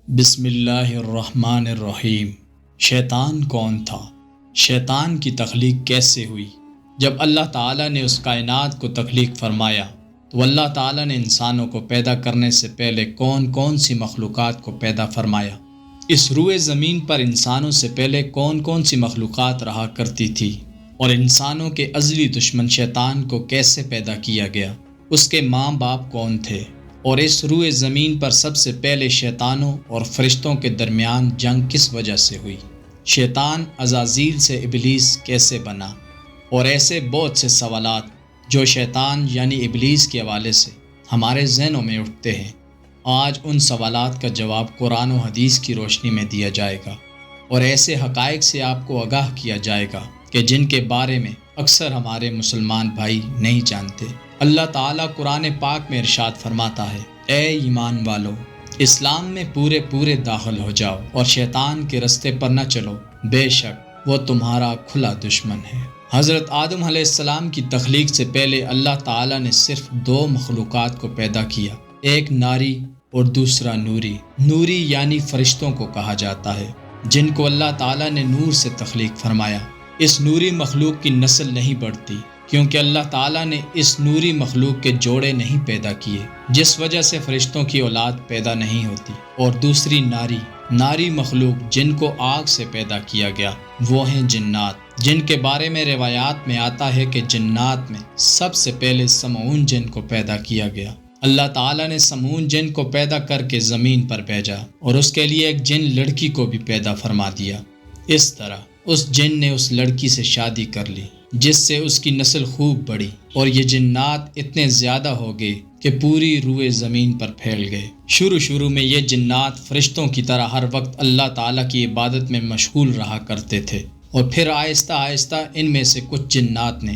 بسم اللہ الرحمن الرحیم۔ شیطان کون تھا؟ شیطان کی تخلیق کیسے ہوئی؟ جب اللہ تعالیٰ نے اس کائنات کو تخلیق فرمایا تو اللہ تعالیٰ نے انسانوں کو پیدا کرنے سے پہلے کون کون سی مخلوقات کو پیدا فرمایا؟ اس روئے زمین پر انسانوں سے پہلے کون کون سی مخلوقات رہا کرتی تھی؟ اور انسانوں کے ازلی دشمن شیطان کو کیسے پیدا کیا گیا؟ اس کے ماں باپ کون تھے؟ اور اس روئے زمین پر سب سے پہلے شیطانوں اور فرشتوں کے درمیان جنگ کس وجہ سے ہوئی؟ شیطان عزازیل سے ابلیس کیسے بنا؟ اور ایسے بہت سے سوالات جو شیطان یعنی ابلیس کے حوالے سے ہمارے ذہنوں میں اٹھتے ہیں، آج ان سوالات کا جواب قرآن و حدیث کی روشنی میں دیا جائے گا، اور ایسے حقائق سے آپ کو آگاہ کیا جائے گا کہ جن کے بارے میں اکثر ہمارے مسلمان بھائی نہیں جانتے۔ اللہ تعالیٰ قرآن پاک میں ارشاد فرماتا ہے، اے ایمان والو، اسلام میں پورے داخل ہو جاؤ اور شیطان کے رستے پر نہ چلو، بے شک وہ تمہارا کھلا دشمن ہے۔ حضرت آدم علیہ السلام کی تخلیق سے پہلے اللہ تعالیٰ نے صرف دو مخلوقات کو پیدا کیا، ایک ناری اور دوسرا نوری۔ نوری یعنی فرشتوں کو کہا جاتا ہے، جن کو اللہ تعالیٰ نے نور سے تخلیق فرمایا۔ اس نوری مخلوق کی نسل نہیں بڑھتی کیونکہ اللہ تعالیٰ نے اس نوری مخلوق کے جوڑے نہیں پیدا کیے، جس وجہ سے فرشتوں کی اولاد پیدا نہیں ہوتی۔ اور دوسری ناری مخلوق جن کو آگ سے پیدا کیا گیا، وہ ہیں جنات، جن کے بارے میں روایات میں آتا ہے کہ جنات میں سب سے پہلے سمعون جن کو پیدا کیا گیا۔ اللہ تعالیٰ نے سمعون جن کو پیدا کر کے زمین پر بھیجا اور اس کے لیے ایک جن لڑکی کو بھی پیدا فرما دیا۔ اس طرح اس جن نے اس لڑکی سے شادی کر لی، جس سے اس کی نسل خوب بڑھی، اور یہ جنات اتنے زیادہ ہو گئے کہ پوری روئے زمین پر پھیل گئے۔ شروع میں یہ جنات فرشتوں کی طرح ہر وقت اللہ تعالیٰ کی عبادت میں مشغول رہا کرتے تھے، اور پھر آہستہ آہستہ ان میں سے کچھ جنات نے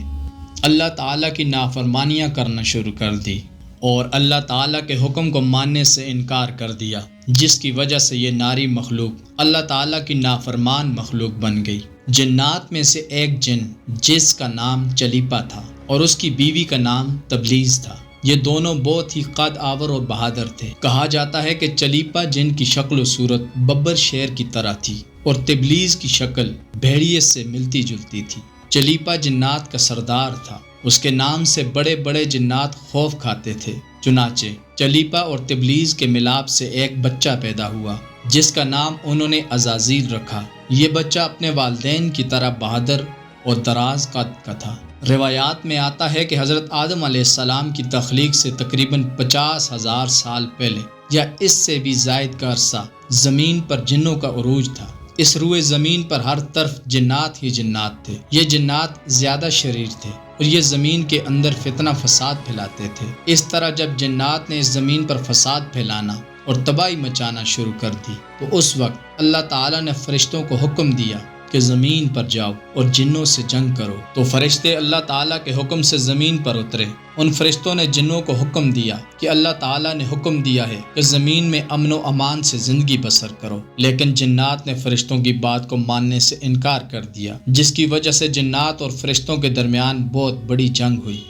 اللہ تعالیٰ کی نافرمانیاں کرنا شروع کر دی اور اللہ تعالیٰ کے حکم کو ماننے سے انکار کر دیا، جس کی وجہ سے یہ ناری مخلوق اللہ تعالیٰ کی نافرمان مخلوق بن گئی۔ جنات میں سے ایک جن جس کا نام چلیپا تھا اور اس کی بیوی کا نام تبلیز تھا، یہ دونوں بہت ہی قد آور اور بہادر تھے۔ کہا جاتا ہے کہ چلیپا جن کی شکل و صورت ببر شیر کی طرح تھی اور تبلیز کی شکل بھیڑیے سے ملتی جلتی تھی۔ چلیپا جنات کا سردار تھا، اس کے نام سے بڑے بڑے جنات خوف کھاتے تھے۔ چنانچہ چلیپا اور تبلیز کے ملاپ سے ایک بچہ پیدا ہوا جس کا نام انہوں نے عزازیل رکھا۔ یہ بچہ اپنے والدین کی طرح بہادر اور دراز قد کا تھا۔ روایات میں آتا ہے کہ حضرت آدم علیہ السلام کی تخلیق سے تقریباً 50,000 سال پہلے یا اس سے بھی زائد کا عرصہ زمین پر جنوں کا عروج تھا۔ اس روئے زمین پر ہر طرف جنات ہی جنات تھے۔ یہ جنات زیادہ شریر تھے اور یہ زمین کے اندر فتنہ فساد پھیلاتے تھے۔ اس طرح جب جنات نے اس زمین پر فساد پھیلانا اور تباہی مچانا شروع کر دی تو اس وقت اللہ تعالیٰ نے فرشتوں کو حکم دیا کہ زمین پر جاؤ اور جنوں سے جنگ کرو۔ تو فرشتے اللہ تعالیٰ کے حکم سے زمین پر اترے۔ ان فرشتوں نے جنوں کو حکم دیا کہ اللہ تعالیٰ نے حکم دیا ہے کہ زمین میں امن و امان سے زندگی بسر کرو، لیکن جنات نے فرشتوں کی بات کو ماننے سے انکار کر دیا، جس کی وجہ سے جنات اور فرشتوں کے درمیان بہت بڑی جنگ ہوئی۔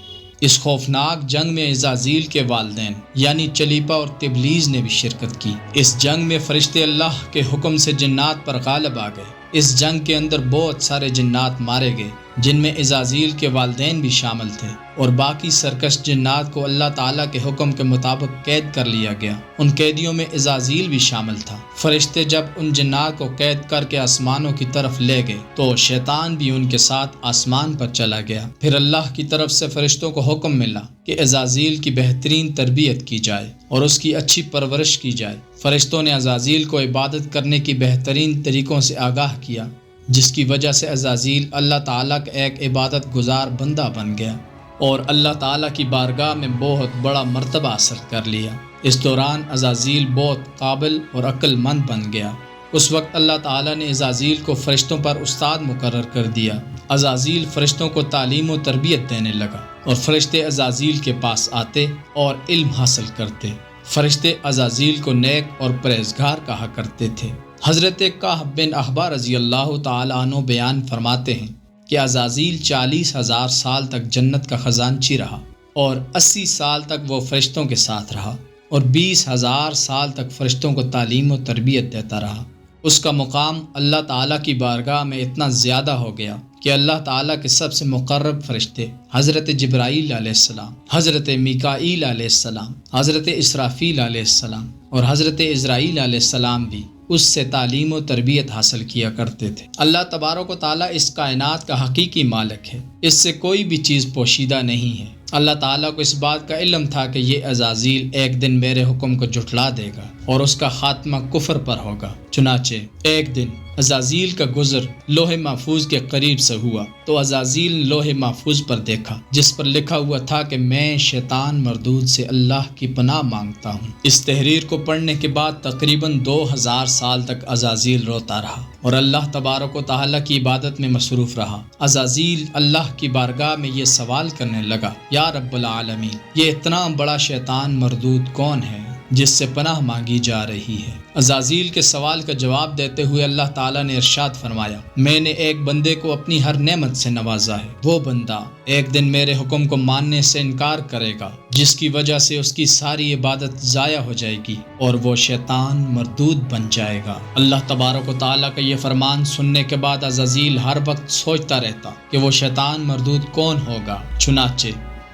اس خوفناک جنگ میں عزازیل کے والدین یعنی چلیپا اور تبلیز نے بھی شرکت کی۔ اس جنگ میں فرشتے اللہ کے حکم سے جنات پر غالب آ گئے۔ اس جنگ کے اندر بہت سارے جنات مارے گئے، جن میں عزازیل کے والدین بھی شامل تھے، اور باقی سرکش جنات کو اللہ تعالیٰ کے حکم کے مطابق قید کر لیا گیا۔ ان قیدیوں میں عزازیل بھی شامل تھا۔ فرشتے جب ان جنات کو قید کر کے آسمانوں کی طرف لے گئے تو شیطان بھی ان کے ساتھ آسمان پر چلا گیا۔ پھر اللہ کی طرف سے فرشتوں کو حکم ملا کہ عزازیل کی بہترین تربیت کی جائے اور اس کی اچھی پرورش کی جائے۔ فرشتوں نے عزازیل کو عبادت کرنے کی بہترین طریقوں سے آگاہ کیا، جس کی وجہ سے عزازیل اللہ تعالیٰ کا ایک عبادت گزار بندہ بن گیا اور اللہ تعالیٰ کی بارگاہ میں بہت بڑا مرتبہ حاصل کر لیا۔ اس دوران عزازیل بہت قابل اور عقل مند بن گیا۔ اس وقت اللہ تعالیٰ نے عزازیل کو فرشتوں پر استاد مقرر کر دیا۔ عزازیل فرشتوں کو تعلیم و تربیت دینے لگا اور فرشتے عزازیل کے پاس آتے اور علم حاصل کرتے۔ فرشتے عزازیل کو نیک اور پرہیزگار کہا کرتے تھے۔ حضرت کعب بن احبار رضی اللہ تعالیٰ عنہ بیان فرماتے ہیں کہ عزازیل 40,000 سال تک جنت کا خزانچی رہا اور 80 سال تک وہ فرشتوں کے ساتھ رہا۔ اور 20,000 سال تک فرشتوں کو تعلیم و تربیت دیتا رہا۔ اس کا مقام اللہ تعالیٰ کی بارگاہ میں اتنا زیادہ ہو گیا کہ اللہ تعالیٰ کے سب سے مقرب فرشتے حضرت جبرائیل علیہ السلام، حضرت میکائیل علیہ السلام، حضرت اسرافیل علیہ السلام اور حضرت عزرائیل علیہ السلام بھی اس سے تعلیم و تربیت حاصل کیا کرتے تھے۔ اللہ تبارک و تعالیٰ اس کائنات کا حقیقی مالک ہے، اس سے کوئی بھی چیز پوشیدہ نہیں ہے۔ اللہ تعالیٰ کو اس بات کا علم تھا کہ یہ عزازیل ایک دن میرے حکم کو جھٹلا دے گا اور اس کا خاتمہ کفر پر ہوگا۔ چنانچہ ایک دن عزازیل کا گزر لوح محفوظ کے قریب سے ہوا تو عزازیل نے لوح محفوظ پر دیکھا جس پر لکھا ہوا تھا کہ میں شیطان مردود سے اللہ کی پناہ مانگتا ہوں۔ اس تحریر کو پڑھنے کے بعد تقریباً 2000 سال تک عزازیل روتا رہا اور اللہ تبارک و تعالیٰ کی عبادت میں مصروف رہا۔ عزازیل اللہ کی بارگاہ میں یہ سوال کرنے لگا، یا رب العالمین، یہ اتنا بڑا شیطان مردود کون ہے جس سے پناہ مانگی جا رہی ہے؟ عزازیل کے سوال کا جواب دیتے ہوئے اللہ تعالیٰ نے ارشاد فرمایا، میں نے ایک بندے کو اپنی ہر نعمت سے نوازا ہے، وہ بندہ ایک دن میرے حکم کو ماننے سے انکار کرے گا جس کی وجہ سے اس کی ساری عبادت ضائع ہو جائے گی اور وہ شیطان مردود بن جائے گا۔ اللہ تبارک و تعالیٰ کا یہ فرمان سننے کے بعد عزازیل ہر وقت سوچتا رہتا کہ وہ شیطان مردود کون ہوگا۔ چنانچہ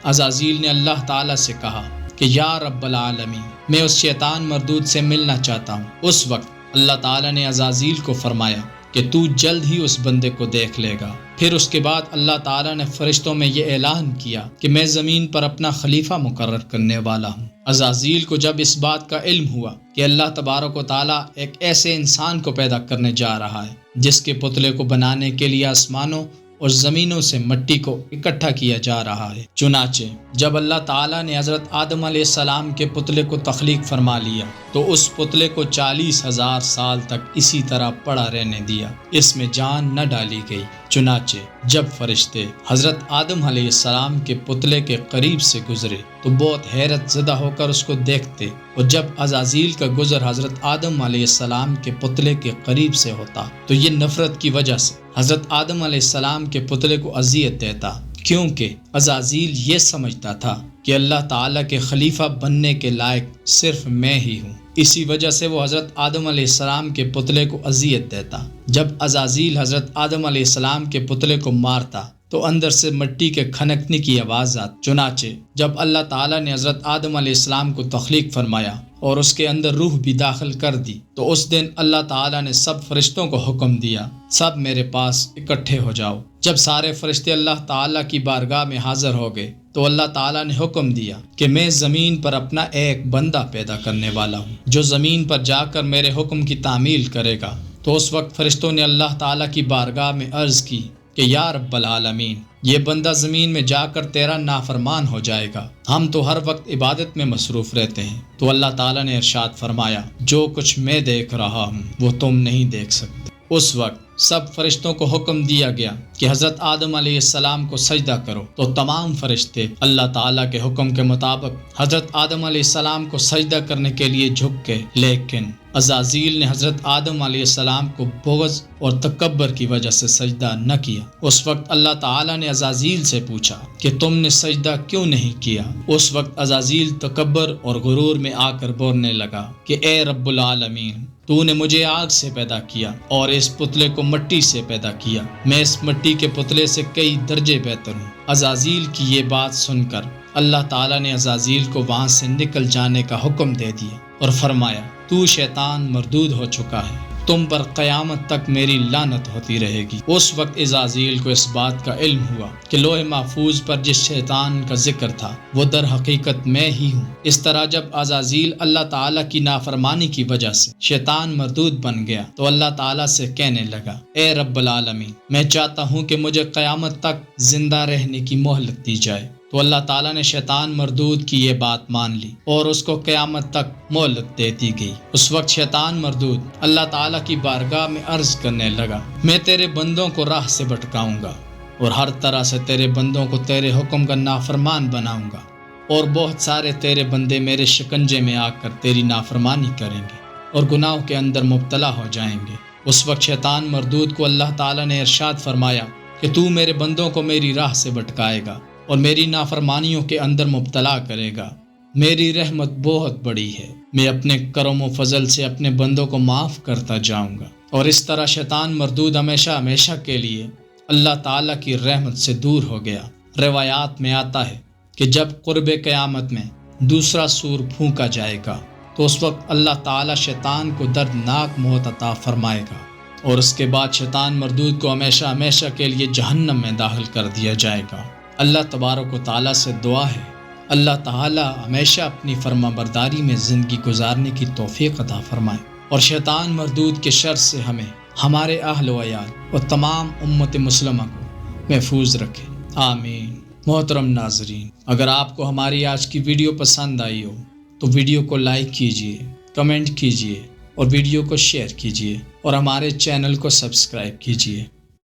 عزازیل نے اللہ تعالیٰ سے کہا کہ یا رب العالمین، میں اس شیطان مردود سے ملنا چاہتا ہوں۔ اس وقت اللہ تعالیٰ نے عزازیل کو فرمایا کہ تو جلد ہی اس بندے کو دیکھ لے گا۔ پھر اس کے بعد اللہ تعالیٰ نے فرشتوں میں یہ اعلان کیا کہ میں زمین پر اپنا خلیفہ مقرر کرنے والا ہوں۔ عزازیل کو جب اس بات کا علم ہوا کہ اللہ تبارک و تعالیٰ ایک ایسے انسان کو پیدا کرنے جا رہا ہے جس کے پتلے کو بنانے کے لیے آسمانوں اور زمینوں سے مٹی کو اکٹھا کیا جا رہا ہے، چنانچہ جب اللہ تعالیٰ نے حضرت آدم علیہ السلام کے پتلے کو تخلیق فرما لیا تو اس پتلے کو 40,000 سال تک اسی طرح پڑا رہنے دیا، اس میں جان نہ ڈالی گئی۔ چنانچہ جب فرشتے حضرت آدم علیہ السلام کے پتلے کے قریب سے گزرے تو بہت حیرت زدہ ہو کر اس کو دیکھتے، اور جب عزازیل کا گزر حضرت آدم علیہ السلام کے پتلے کے قریب سے ہوتا تو یہ نفرت کی وجہ سے حضرت آدم علیہ السلام کے پتلے کو اذیت دیتا، کیونکہ عزازیل یہ سمجھتا تھا کہ اللہ تعالیٰ کے خلیفہ بننے کے لائق صرف میں ہی ہوں۔ اسی وجہ سے وہ حضرت آدم علیہ السلام کے پتلے کو اذیت دیتا۔ جب عزازیل حضرت آدم علیہ السلام کے پتلے کو مارتا تو اندر سے مٹی کے کھنکنے کی آواز آتی۔ چنانچہ جب اللہ تعالیٰ نے حضرت آدم علیہ السلام کو تخلیق فرمایا اور اس کے اندر روح بھی داخل کر دی تو اس دن اللہ تعالیٰ نے سب فرشتوں کو حکم دیا، سب میرے پاس اکٹھے ہو جاؤ۔ جب سارے فرشتے اللہ تعالیٰ کی بارگاہ میں حاضر ہو گئے تو اللہ تعالیٰ نے حکم دیا کہ میں زمین پر اپنا ایک بندہ پیدا کرنے والا ہوں جو زمین پر جا کر میرے حکم کی تعمیل کرے گا۔ تو اس وقت فرشتوں نے اللہ تعالیٰ کی بارگاہ میں عرض کی کہ یا رب العالمین، یہ بندہ زمین میں جا کر تیرا نافرمان ہو جائے گا، ہم تو ہر وقت عبادت میں مصروف رہتے ہیں۔ تو اللہ تعالیٰ نے ارشاد فرمایا، جو کچھ میں دیکھ رہا ہوں وہ تم نہیں دیکھ سکتے۔ اس وقت سب فرشتوں کو حکم دیا گیا کہ حضرت آدم علیہ السلام کو سجدہ کرو، تو تمام فرشتے اللہ تعالیٰ کے حکم کے مطابق حضرت آدم علیہ السلام کو سجدہ کرنے کے لیے جھک گئے، لیکن عزازیل نے حضرت آدم علیہ السلام کو بغض اور تکبر کی وجہ سے سجدہ نہ کیا۔ اس وقت اللہ تعالیٰ نے عزازیل سے پوچھا کہ تم نے سجدہ کیوں نہیں کیا؟ اس وقت عزازیل تکبر اور غرور میں آ کر بولنے لگا کہ اے رب العالمین، تو نے مجھے آگ سے پیدا کیا اور اس پتلے کو مٹی سے پیدا کیا، میں اس مٹی کے پتلے سے کئی درجے بہتر ہوں۔ عزازیل کی یہ بات سن کر اللہ تعالیٰ نے عزازیل کو وہاں سے نکل جانے کا حکم دے دیا اور فرمایا، تو شیطان مردود ہو چکا ہے، تم پر قیامت تک میری لعنت ہوتی رہے گی۔ اس وقت عزازیل کو اس بات کا علم ہوا کہ لوح محفوظ پر جس شیطان کا ذکر تھا وہ در حقیقت میں ہی ہوں۔ اس طرح جب عزازیل اللہ تعالیٰ کی نافرمانی کی وجہ سے شیطان مردود بن گیا تو اللہ تعالیٰ سے کہنے لگا، اے رب العالمین، میں چاہتا ہوں کہ مجھے قیامت تک زندہ رہنے کی مہلت دی جائے۔ تو اللہ تعالیٰ نے شیطان مردود کی یہ بات مان لی اور اس کو قیامت تک مہلت دے دی گئی۔ اس وقت شیطان مردود اللہ تعالیٰ کی بارگاہ میں عرض کرنے لگا، میں تیرے بندوں کو راہ سے بھٹکاؤں گا اور ہر طرح سے تیرے بندوں کو تیرے حکم کا نافرمان بناؤں گا، اور بہت سارے تیرے بندے میرے شکنجے میں آ کر تیری نافرمانی کریں گے اور گناہوں کے اندر مبتلا ہو جائیں گے۔ اس وقت شیطان مردود کو اللہ تعالیٰ نے ارشاد فرمایا کہ تو میرے بندوں کو میری راہ سے بھٹکائے گا اور میری نافرمانیوں کے اندر مبتلا کرے گا، میری رحمت بہت بڑی ہے، میں اپنے کرم و فضل سے اپنے بندوں کو معاف کرتا جاؤں گا۔ اور اس طرح شیطان مردود ہمیشہ ہمیشہ کے لیے اللہ تعالیٰ کی رحمت سے دور ہو گیا۔ روایات میں آتا ہے کہ جب قرب قیامت میں دوسرا سور پھونکا جائے گا تو اس وقت اللہ تعالیٰ شیطان کو دردناک موت عطا فرمائے گا، اور اس کے بعد شیطان مردود کو ہمیشہ ہمیشہ کے لیے جہنم میں داخل کر دیا جائے گا۔ اللہ تبارک و تعالیٰ سے دعا ہے اللہ تعالیٰ ہمیشہ اپنی فرما برداری میں زندگی گزارنے کی توفیق عطا فرمائے، اور شیطان مردود کے شر سے ہمیں، ہمارے اہل و عیال اور تمام امت مسلمہ کو محفوظ رکھے، آمین۔ محترم ناظرین، اگر آپ کو ہماری آج کی ویڈیو پسند آئی ہو تو ویڈیو کو لائک کیجئے، کمنٹ کیجئے اور ویڈیو کو شیئر کیجئے، اور ہمارے چینل کو سبسکرائب کیجئے۔